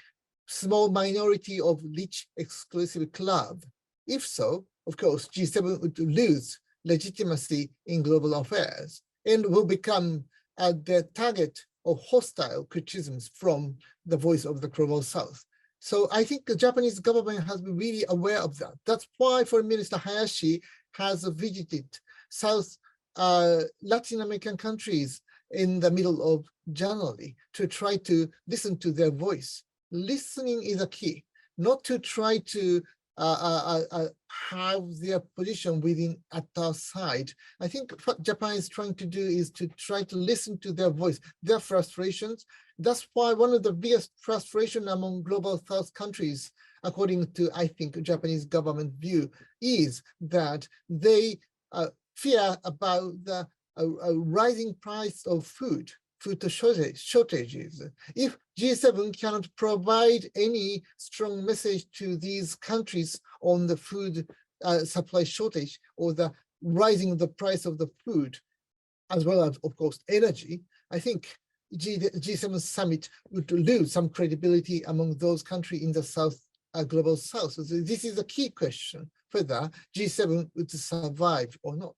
small minority of rich exclusive club. If so, of course, G7 would lose legitimacy in global affairs and will become the target of hostile criticisms from the voice of the Global South. So I think the Japanese government has been really aware of that. That's why Foreign Minister Hayashi has visited South Latin American countries in the middle of January to try to listen to their voice. Listening is a key, not to try to have their position at our side. I think what Japan is trying to do is to try to listen to their voice, their frustrations. That's why one of the biggest frustration among global South countries, according to, I think, Japanese government view, is that they fear about the rising price of food shortages. If G7 cannot provide any strong message to these countries on the food supply shortage or the rising of the price of the food, as well as, of course, energy, I think G7 summit would lose some credibility among those countries in the South, global South. So this is a key question, whether G7 would survive or not.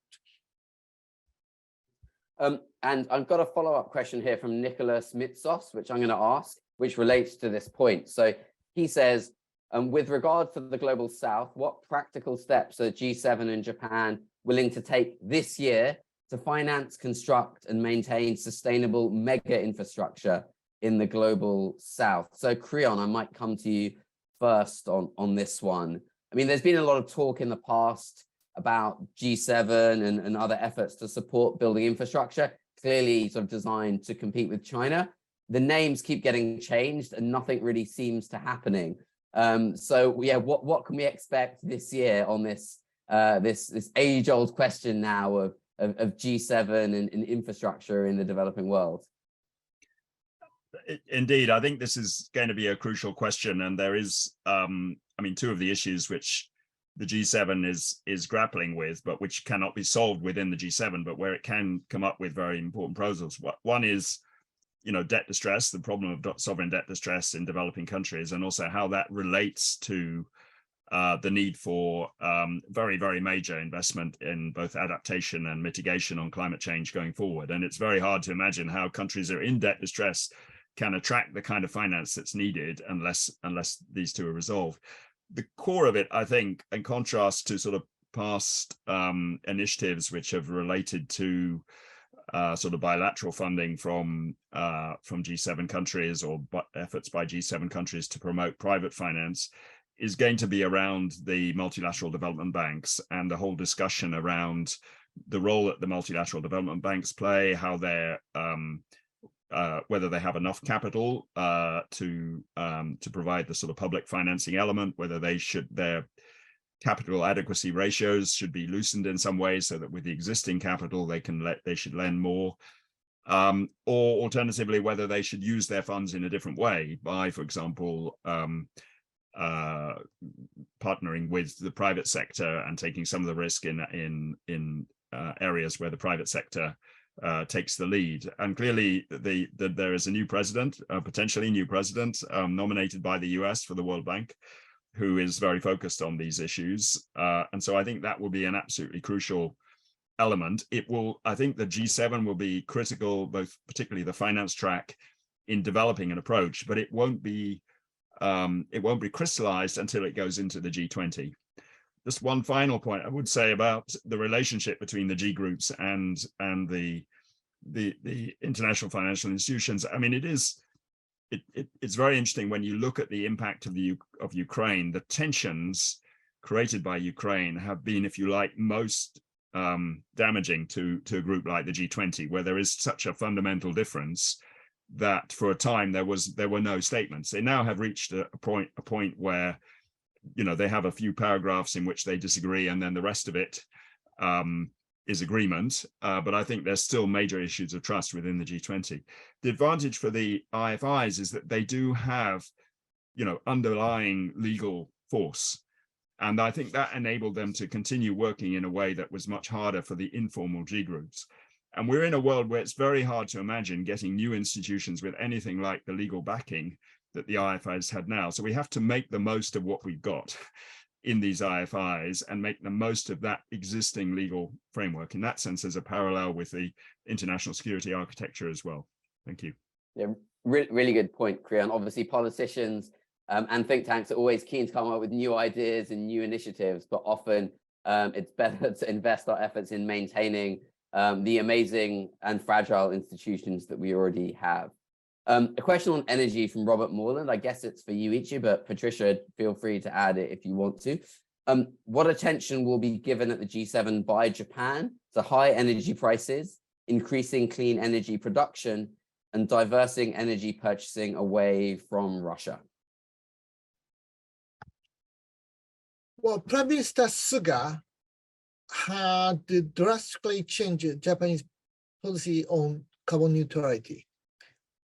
And I've got a follow-up question here from Nicholas Mitsos, which I'm going to ask, which relates to this point. So he says, With regard to the global south, what practical steps are G7 and Japan willing to take this year to finance, construct, and maintain sustainable mega infrastructure in the global south? So Creon, I might come to you first on this one. I mean, there's been a lot of talk in the past about G7 and other efforts to support building infrastructure, clearly sort of designed to compete with China. The names keep getting changed and nothing really seems to happening. So yeah, what can we expect this year on this this age-old question now of G7 and infrastructure in the developing world? Indeed, I think this is going to be a crucial question, and there is, I mean, two of the issues which the G7 is grappling with, but which cannot be solved within the G7, but where it can come up with very important proposals. One is, you know, debt distress, the problem of sovereign debt distress in developing countries, and also how that relates to the need for very, very major investment in both adaptation and mitigation on climate change going forward. And it's very hard to imagine how countries that are in debt distress can attract the kind of finance that's needed unless these two are resolved. The core of it, I think, in contrast to sort of past initiatives which have related to sort of bilateral funding from G7 countries or efforts by G7 countries to promote private finance, is going to be around the multilateral development banks and the whole discussion around the role that the multilateral development banks play, how they're whether they have enough capital to provide the sort of public financing element, whether their capital adequacy ratios should be loosened in some ways so that with the existing capital they should lend more, or alternatively whether they should use their funds in a different way by, for example, partnering with the private sector and taking some of the risk in areas where the private sector takes the lead. And clearly there is a new president, potentially new president, nominated by the US for the World Bank, who is very focused on these issues. And so I think that will be an absolutely crucial element. I think the G7 will be critical, both particularly the finance track, in developing an approach, but it won't be crystallized until it goes into the G20. Just one final point I would say about the relationship between the G groups and the international financial institutions. I mean, it's very interesting when you look at the impact of Ukraine. The tensions created by Ukraine have been, if you like, most damaging to a group like the G20, where there is such a fundamental difference that for a time there were no statements. They now have reached a point where, you know, they have a few paragraphs in which they disagree, and then the rest of it is agreement. But I think there's still major issues of trust within the G20. The advantage for the IFIs is that they do have, you know, underlying legal force. And I think that enabled them to continue working in a way that was much harder for the informal G groups. And we're in a world where it's very hard to imagine getting new institutions with anything like the legal backing that the IFIs had now. So we have to make the most of what we've got in these IFIs and make the most of that existing legal framework. In that sense, there's a parallel with the international security architecture as well. Thank you. Yeah, really good point, Creon. Obviously, politicians and think tanks are always keen to come up with new ideas and new initiatives, but often it's better to invest our efforts in maintaining the amazing and fragile institutions that we already have. A question on energy from Robert Morland. I guess it's for you, Ichi, but Patricia, feel free to add it if you want to. What attention will be given at the G7 by Japan to high energy prices, increasing clean energy production, and diversing energy purchasing away from Russia? Well, Prime Minister Suga had drastically changed Japanese policy on carbon neutrality.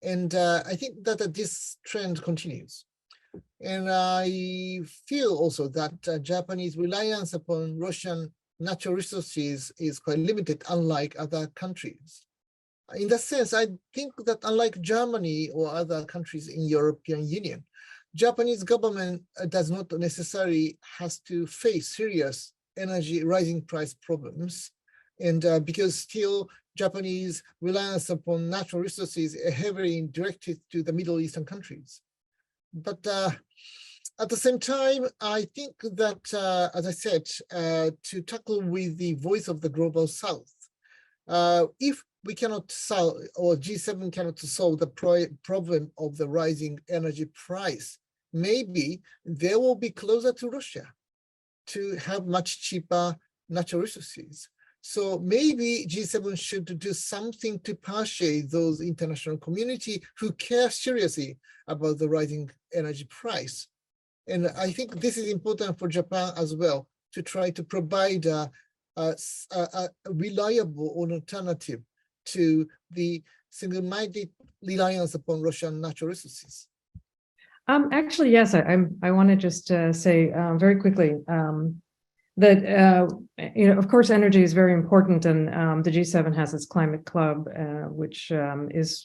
And I think that this trend continues. And I feel also that Japanese reliance upon Russian natural resources is quite limited, unlike other countries. In that sense, I think that unlike Germany or other countries in European Union, Japanese government does not necessarily has to face serious energy rising price problems. And because still Japanese reliance upon natural resources are heavily directed to the Middle Eastern countries. But At the same time, I think that, as I said, to tackle with the voice of the global South, if we cannot solve, or G7 cannot solve the problem of the rising energy price, maybe they will be closer to Russia to have much cheaper natural resources. So maybe G7 should do something to persuade those international community who care seriously about the rising energy price. And I think this is important for Japan as well, to try to provide a reliable alternative to the single-minded reliance upon Russian natural resources. Actually, yes, I want to just say very quickly that, of course, energy is very important, and the G7 has its climate club, which is,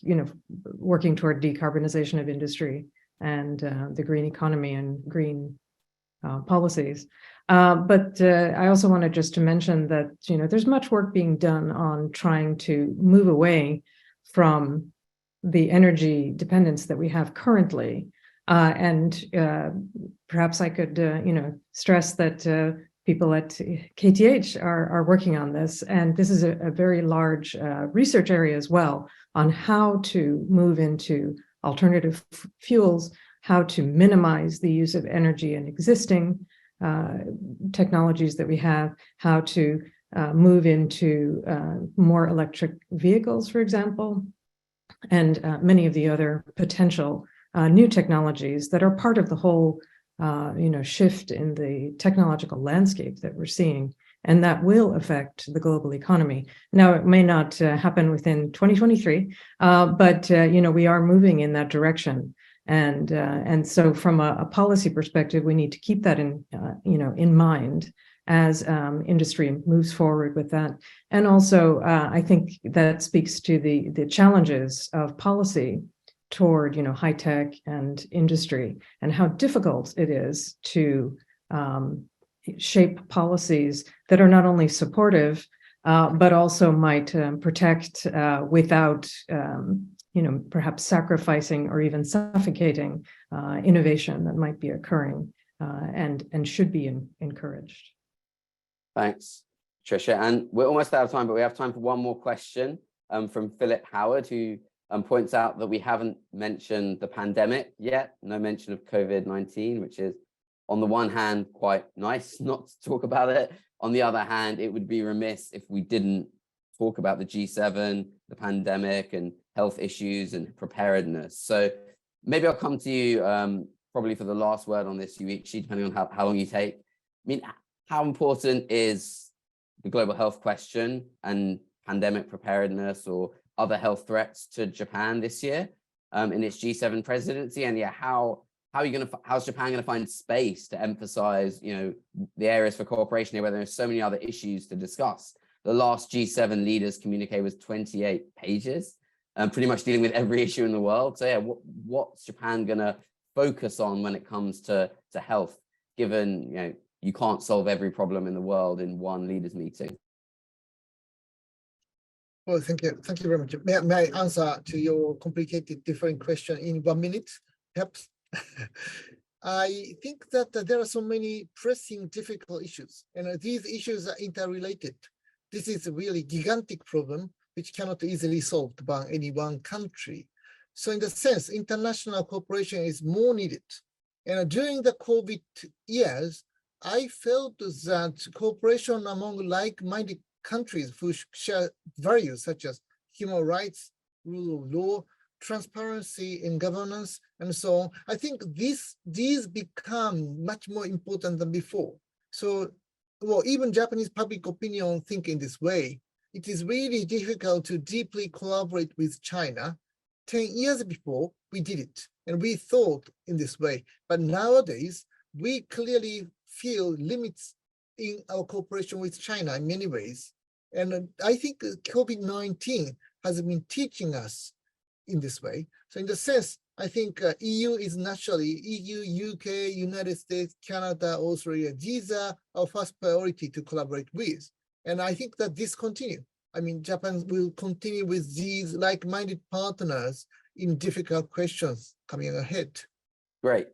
working toward decarbonization of industry and the green economy and green policies. But I also wanted just to mention that, there's much work being done on trying to move away from the energy dependence that we have currently. And perhaps I could, stress that people at KTH are working on this. And this is a very large research area as well on how to move into alternative fuels, how to minimize the use of energy in existing technologies that we have, how to move into more electric vehicles, for example, and many of the other potential new technologies that are part of the whole shift in the technological landscape that we're seeing, and that will affect the global economy. Now, it may not happen within 2023, but we are moving in that direction. And so from a policy perspective, we need to keep that in mind as industry moves forward with that. And also, I think that speaks to the challenges of policy toward high tech and industry, and how difficult it is to shape policies that are not only supportive, but also might protect without perhaps sacrificing or even suffocating innovation that might be occurring and should be encouraged. Thanks, Tricia. And we're almost out of time, but we have time for one more question from Philip Howard, who points out that we haven't mentioned the pandemic yet. No mention of COVID-19, which is, on the one hand, quite nice not to talk about it. On the other hand, it would be remiss if we didn't talk about the G7, the pandemic, and health issues and preparedness. So maybe I'll come to you probably for the last word on this, Yuichi, depending on how long you take. I mean, how important is the global health question and pandemic preparedness or other health threats to Japan this year in its G7 presidency? And how's Japan going to find space to emphasize, the areas for cooperation here, where there's so many other issues to discuss? The last G7 leaders communique was 28 pages, pretty much dealing with every issue in the world. So yeah, what's Japan going to focus on when it comes to health, given you can't solve every problem in the world in one leaders meeting? Well, thank you very much. May I answer to your complicated, different question in 1 minute? Perhaps. I think that there are so many pressing, difficult issues, and these issues are interrelated. This is a really gigantic problem which cannot easily solved by any one country. So in the sense, international cooperation is more needed. And during the COVID years, I felt that cooperation among like-minded countries who share values such as human rights, rule of law, transparency in governance, and so on, I think these become much more important than before. So, even Japanese public opinion think in this way. It is really difficult to deeply collaborate with China. 10 years before, we did it, and we thought in this way. But nowadays, we clearly feel limits in our cooperation with China in many ways. And I think COVID-19 has been teaching us in this way. So in the sense, I think EU is naturally, EU, UK, United States, Canada, Australia, these are our first priority to collaborate with. And I think that this continue. I mean, Japan will continue with these like-minded partners in difficult questions coming ahead. Great.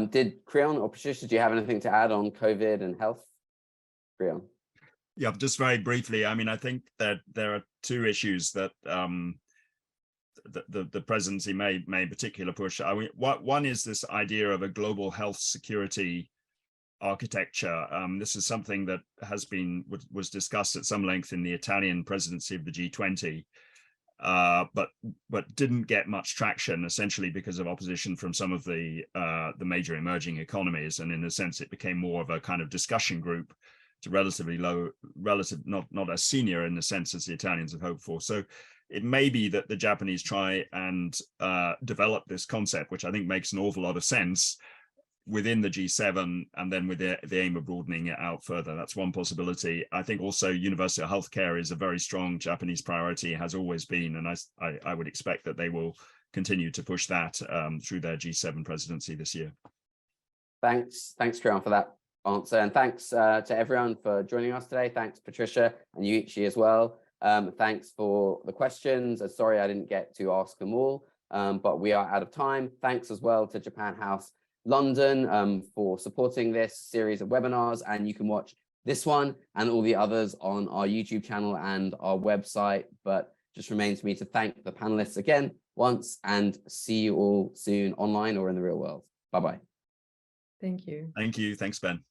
Did Creon or Patricia, do you have anything to add on COVID and health? Creon. Yeah, just very briefly. I mean, I think that there are two issues that the presidency may in particular push. I mean, one is this idea of a global health security architecture. This is something that was discussed at some length in the Italian presidency of the G20, but didn't get much traction, essentially because of opposition from some of the major emerging economies, and in a sense, it became more of a kind of discussion group to relatively low, not as senior in the sense as the Italians have hoped for. So it may be that the Japanese try and develop this concept, which I think makes an awful lot of sense, within the G7, and then with the aim of broadening it out further. That's one possibility. I think also universal healthcare is a very strong Japanese priority, has always been, and I would expect that they will continue to push that through their G7 presidency this year. Thanks, Creon, for that answer, and thanks to everyone for joining us today. Thanks, Patricia, and Yuichi as well. Thanks for the questions. Sorry I didn't get to ask them all, but we are out of time. Thanks as well to Japan House London for supporting this series of webinars, and you can watch this one and all the others on our YouTube channel and our website. But just remains for me to thank the panelists again once, and see you all soon online or in the real world. Bye-bye. Thank you. Thank you. Thanks, Ben.